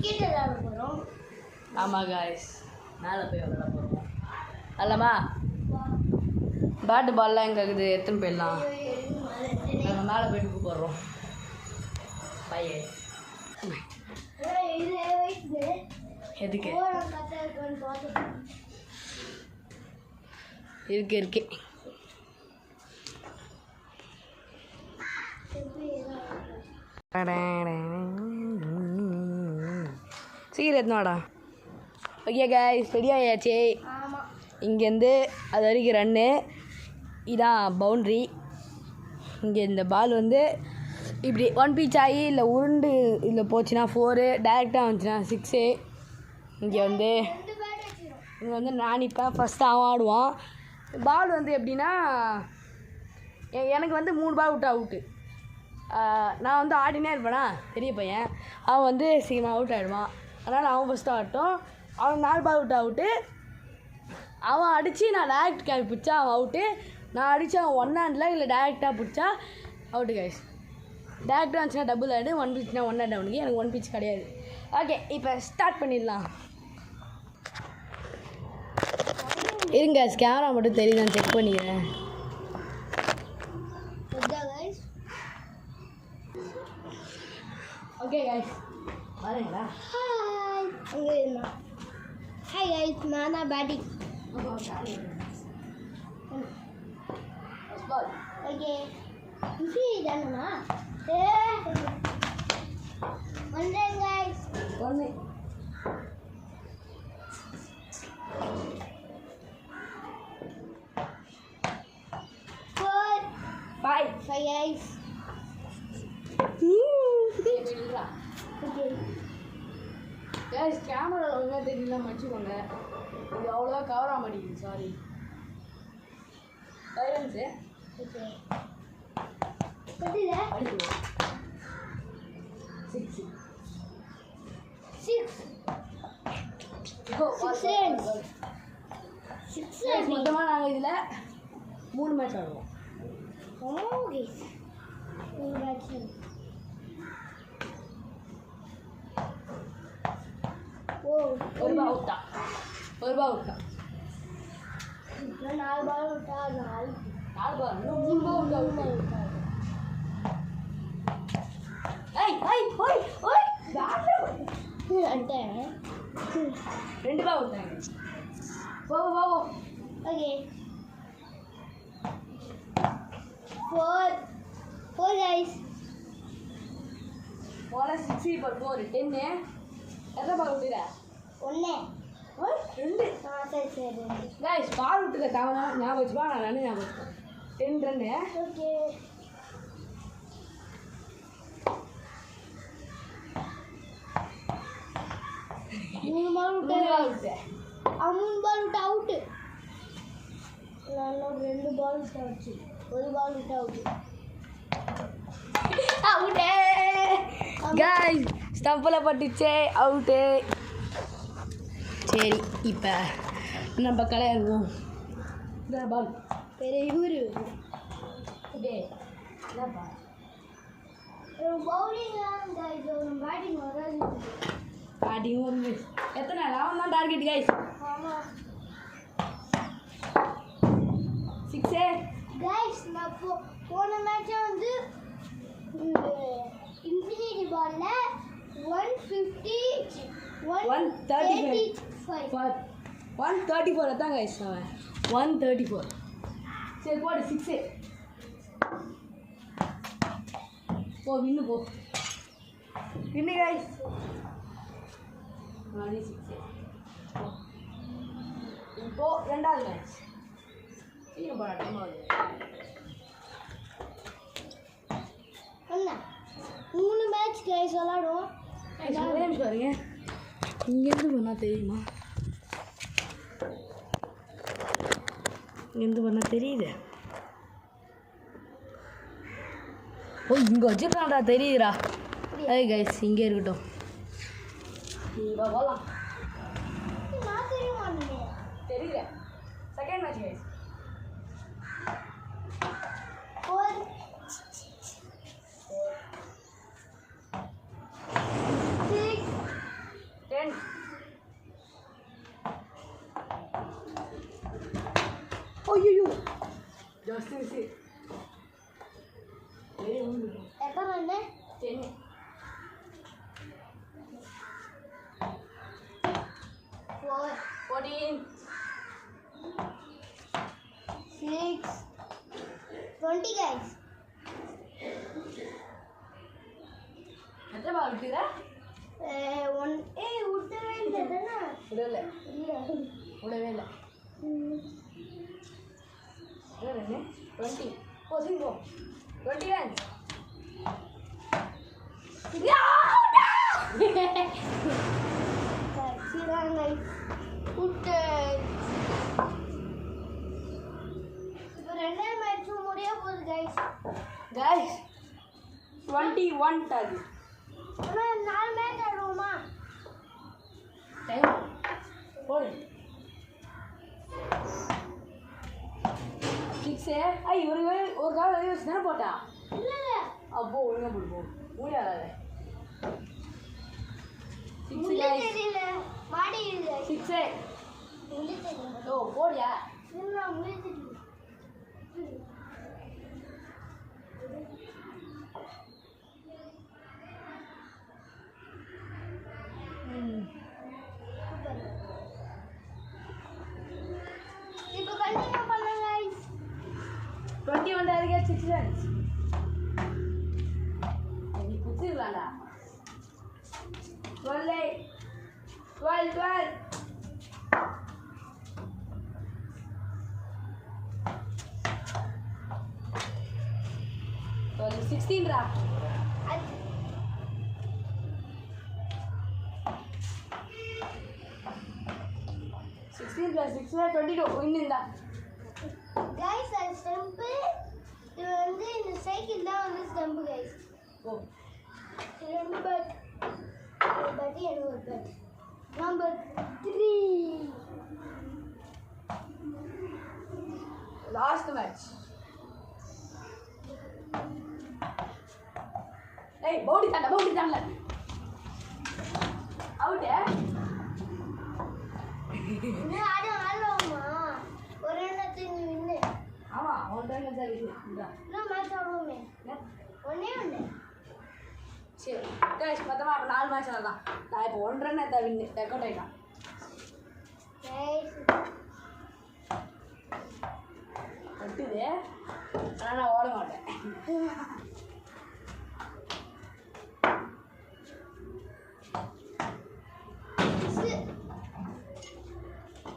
Cricket விளையாட போகிறோம். ஆமாம் காய்ஸ், மேலே போய் விளையாட போகிறோம். அல்லமா பேட்டு பால்லாம் எங்கே இருக்குது? எத்தனை போயிடலாம்? நாங்கள் மேலே போயிட்டு கூப்பிட்றோம். பையன் எதுக்கு இருக்கு சீக்கிரம் எத்தனாடா? ஓகே காய்ஸ், ரெடி ஆயாச்சு. இங்கேருந்து அது வரைக்கும் ரன்னு, இதான் பவுண்ட்ரி. இங்கே இந்த பால் வந்து இப்படி ஒன் பீச் ஆகி இல்லை உருண்டு இதில் போச்சுன்னா 4, டைரெக்டாக வந்துச்சுன்னா 6. இங்கே வந்து நான் இப்போ ஃபஸ்ட்டு அவன் ஆடுவான். பால் வந்து எப்படின்னா, எனக்கு வந்து 3 பால் விட்டு அவுட்டு. நான் வந்து ஆடினே இருப்பேனா, பெரிய பையன். அவன் வந்து சீக்கிரம் அவுட் ஆகிடுவான். அதனால் அவன் ஃபஸ்ட்டு ஆகட்டும். அவன் 4 பால் விட்டு அவுட்டு. அவன் அடித்து நான் டேரக்ட் கேட்ச் பிடிச்சா அவன் அவுட்டு. நான் அடித்து அவன் 1 ஹேண்டில் இல்லை டேரெக்டாக பிடிச்சா அவுட்டு கைஸ். டேரக்டாக வந்துச்சுன்னா டபுள் ஆடு, 1 பீச்னா 1 ஹேண்ட் அவனுக்கு. எனக்கு 1 பீச் கிடையாது. ஓகே, இப்போ ஸ்டார்ட் பண்ணிடலாம். இருங்க, கேமரா மட்டும் தெரியுது, நான் செக் பண்ணிக்கிறேன். ஓகே கைஸ், வரீங்களா? ஹாய், அங்கே இருந்தா. ஹாய் கைஸ், நான் தான் பேட்டிங். ஓகே, குஷி தானேண்ணா? வந்துடுங்க கைஸ். ஒன்று 4 5 guys. ஓகே கைஸ், கேமரா ஒழுங்காக தெரியல, மன்னிச்சுக்கோங்க. இது அவ்வளோவா கவர் ஆக மாட்டேங்குது, சாரி. சைலன்ஸு. ஓகே கட்டில 6 மொத்தமாக நாங்கள் இதில் 3 மேட்ச் ஆடுவோம். Okay, 3 match. ஒரு பால் விட்டா 4 பால் விட்டா. 4 பால் விட்டா 4 பால் 3 பால் விட்டா. ஏய் ஏய் ஓய் ஓய் అంటే 2 பால் விட்டாங்க. போ போ போ. Okay 4 guys. 4 6 இப்போ 4 10. எத்தனை பால் விட்டுற? 1 2. சரி கைஸ், பால் விட்டுக்க தவணை ஞாபகம் வச்சுப்பா. நான் ரன்னு ஞாபகம் வச்சுப்பேன். 10 ரன்னு. ஓகே 3 பால் விட்டேன். 3 பால் விட்டு அவுட்டு. நான் 2 பால் விட்டு அவுச்சு. 1 பால் விட்டு அவுட்டு. அவுட்டே கைஸ், ஸ்டம்பில் பட்டுச்சே, அவுட்டு. சரி, இப்போ நம்ம கலையாடுவோம். இந்த பால் பெரிய இவரு ஓகே. என்னப்பா பவுலிங் பேட்டிங் வராது. பேட்டிங் ஒரு மிஸ். எத்தனை? 11 தான் டார்கெட் கைஸ். ஆமாம் 6. கைஸ், நான் போன மேட்சை வந்து இன்ஃபினிட்டி பாலில் 134 தான் கைஸ். அவன் 134. சரி போடு 6. போ வின்னு, போ வின்னு கைஸ். 6. இப்போ 2வது மேட்ச். சீக்கிரம் போடா, டைம் ஆகுது. அண்ணா 3 மேட்ச் கைஸ் விளாடுவோம். ஒரே நிமிஷம் பாருங்க, இங்கேருந்து பண்ணால் தெரியுமா? இங்கேருந்து பண்ணால் தெரியுது. ஓ, இங்கே வச்சுருக்கான்டா, தெரியுதுடா. ஏய் கைஸ், இங்கே இருக்கட்டும். இங்கே போகலாம். நான் தெரிய மாட்டேன். தெரியல. Second match guys. 4 6 first miss எத்தனை ரன்னு 10 14 6 20 guys. எத்தனை பால் விட்டுற ஒன் விட்டவே இல்லை தானே விடல இல்லை விடவே இல்லை 20 ஓ சரி போ 20 runs கட்சிதான் guys விட்டு இப்போ ரெண்டாவது மேட்சும் முடிய போகுது guys. guys 21 டார்கெட் ஆனால் 4 மேட்ச் ஆடுவோமா டைம் போடு 6 ஐ ஒரு கால் வெளியே வச்சு தானே போட்டா இல்லை இல்லை அப்போ ஒழுங்கா போடு போ முடியாத 6 முள்ளு guys தெரியல மாடி இல்லை 6 முள்ளு தெரியல ஓ போடியா இல்லை முள்ளு தெரியல இப்போ கண்டினியூ பண்ணுங்க guys. 21 டார்கெட் 6 runs நீ குத்திரலாம்டா 12 16 ரா அது 16 plus 6 22 இன்னிந்தா guys அது ஸ்டம்ப் இது வந்து இந்த சைக்கிள் தான் வந்து ஸ்டம்ப் guys. ஓ ரெண்டு பட் எனக்கு ஒரு பட் நம்பர் 3 லாஸ்ட் மேட்ச் ஏய் பவுடி தாண்டல அவுட் இன்னும் ஆடுவோமா ஒரு எண்ணத்துக்கு வின்னு ஆமா அவன் தான் தான் இருக்கு இன்னும் மேட்ச் ஆடுவோமே ஒண்ணே ஒன்று சரி guys மொத்தமா அப்ப 4 மேட்ச் ஆடலாம் நான் இப்போ 1 ரன் தான் வின் ரெக்கார்ட் ஆயிட்டான் விட்டுது ஆனால் நான் ஓட மாட்டேன்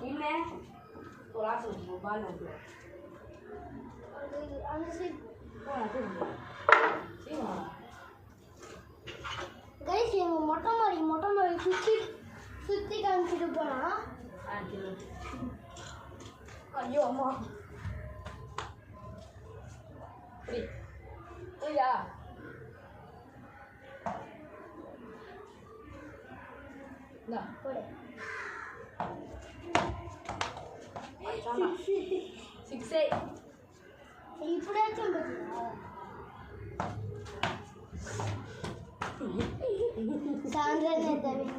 வின்னு ஒரு ஆசை பால் வந்து அந்த சைடு சரி கைஸ் எங்கள் மொட்டை மாடி சுற்றி காமிச்சிட்டு போனால் ஐயோ அம்மா இப்படி புரியுதா இந்தா போடு 6 இப்படியாச்சும் பார்த்தீங்களா சாயந்தரம் தவிர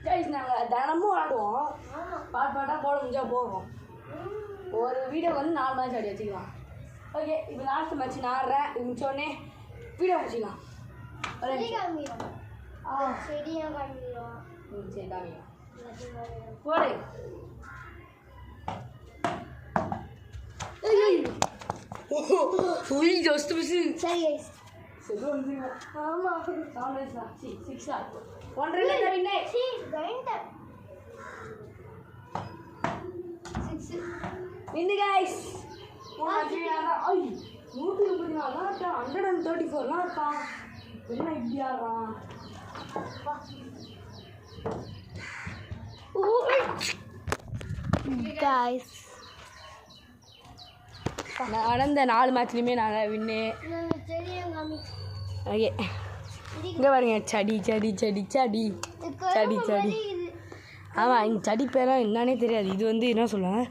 கைஸ் நாங்கள் தினமும் ஆடுவோம் ஆமாம் பாட்டாக போட முடிஞ்சால் போடுறோம் ஒரு வீடியோ வந்து 4 மேட்ச் ஆடி வச்சுக்கலாம் ஓகே இப்போ லாஸ்ட் மேட்ச் நான் ஆடுறேன் இது முடிச்சோடனே வீடியோ வச்சுக்கலாம் செடி காமிக்கிறோம் செடியாக காமிக்கிறோம் சரி காமிங்க போடு ஜஸ்ட் மிஸ் சரி கைஸ் சரி வந்து ஆமாம் 7 6 1 ரன் தவினே சி கரெக்டா 6 வின்னு கைஸ் ஐ 134 இருக்கான் 134 இருக்கான் என்ன இப்படி ஆடுறான் கைஸ் நடந்த 4 மேட்ச்லையுமே நாங்கள் வின்னு நாங்கள் செடியாக காமி ஓகே இங்கே பாருங்க சடி சடி சடி சடி சடி சடி ஆமாம் இந்த செடி பேரெலாம் என்னன்னே தெரியாது இது வந்து என்ன சொல்லுவாங்க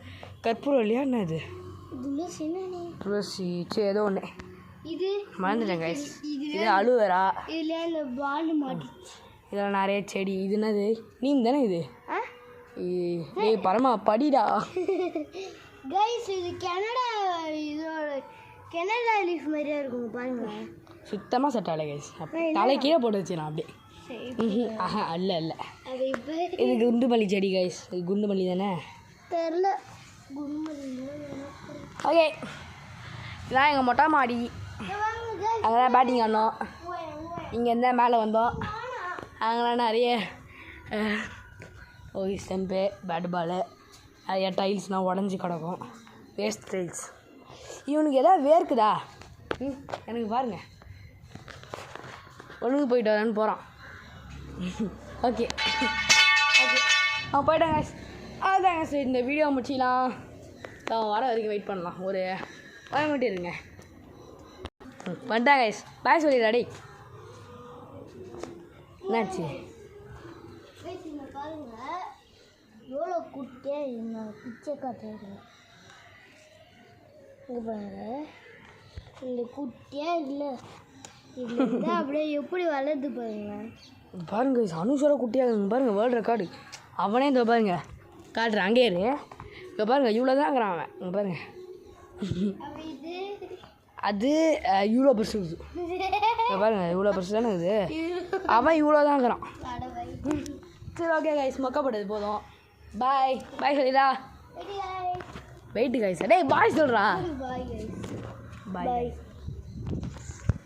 கற்பூரம் இல்லையா என்ன இது இதுல சின்னனே துளசி சரி ஏதோ ஒன்று இது மறந்துட்டேன் கைஸ் இது அலுவேரா இதுல இந்த பால் மாட்டிச்சு இதில் நிறைய செடி. இது என்னது? நீம் தானே இது? ஏய் பரமா படிடா. கைஸ் இது கனடா லீஃப் மாதிரியா இருக்கும் பாருங்க. சுத்தமாக செட் ஆகலை கைஸ். தலை கீழே போட்டு வச்சு நான் அப்படியே. ஆஹா இல்லை இது குண்டுமல்லி செடி கைஸ். இது குண்டுமல்லி தானே? தெரில. ஓகே, இதான் எங்கள் மொட்டை மாடி. அங்கே தான் பேட்டிங் ஆடணும். இங்கேருந்து மேலே வந்தோம். அங்கெல்லாம் நிறைய ஸ்டெம்பு, பேட் பாலு, நிறைய டைல்ஸ்னால் உடஞ்சி கிடக்கும். Waste tiles. இவனுக்கு எதாவது வேர்க்குதா? எனக்கு பாருங்க, ஒழுங்கு போயிட்டு வரான்னு போகிறான். ஓகே அவன் போயிட்டாங்க. அதுதாங்க சரி, இந்த வீடியோ முடிச்சிக்கலாம். வர வரைக்கும் வெயிட் பண்ணலாம். ஒரு 5 மினிட் இருங்க. பண்ணிட்டாங்க கைஸ். பாய் சொல்லிடுறாடி. என்னாச்சு? பாருங்க எவ்வளோ குட்டியாக இருந்தாங்க. பிச்சை காட்டுறேன். இங்கே பாருங்க, இந்த குட்டியாக இல்லை இது அப்படியே எப்படி வளர்ந்து பாருங்க. பாருங்க அனுஷோட குட்டியாக பாருங்க. வேர்ல்டு ரெக்கார்டு அவனே. இந்த பாருங்க காட்டுறேன், அங்கே இரு. இங்கே பாருங்க இவ்வளோ தான் இருக்கிறான் அவன். இங்கே பாருங்க, அது இவ்வளோ பெருசு இருக்குது. இங்கே பாருங்க இவ்வளோ பெருசு தானே இது. அவன் இவ்வளோ தான் இருக்கிறான். சரி ஓகே கைஸ், மொக்கப்பட்டது போதும். பாய் பாய் சொல்லிடா. Wait guys. டேய் பாய் சொல்கிறா. பாய். பாய்.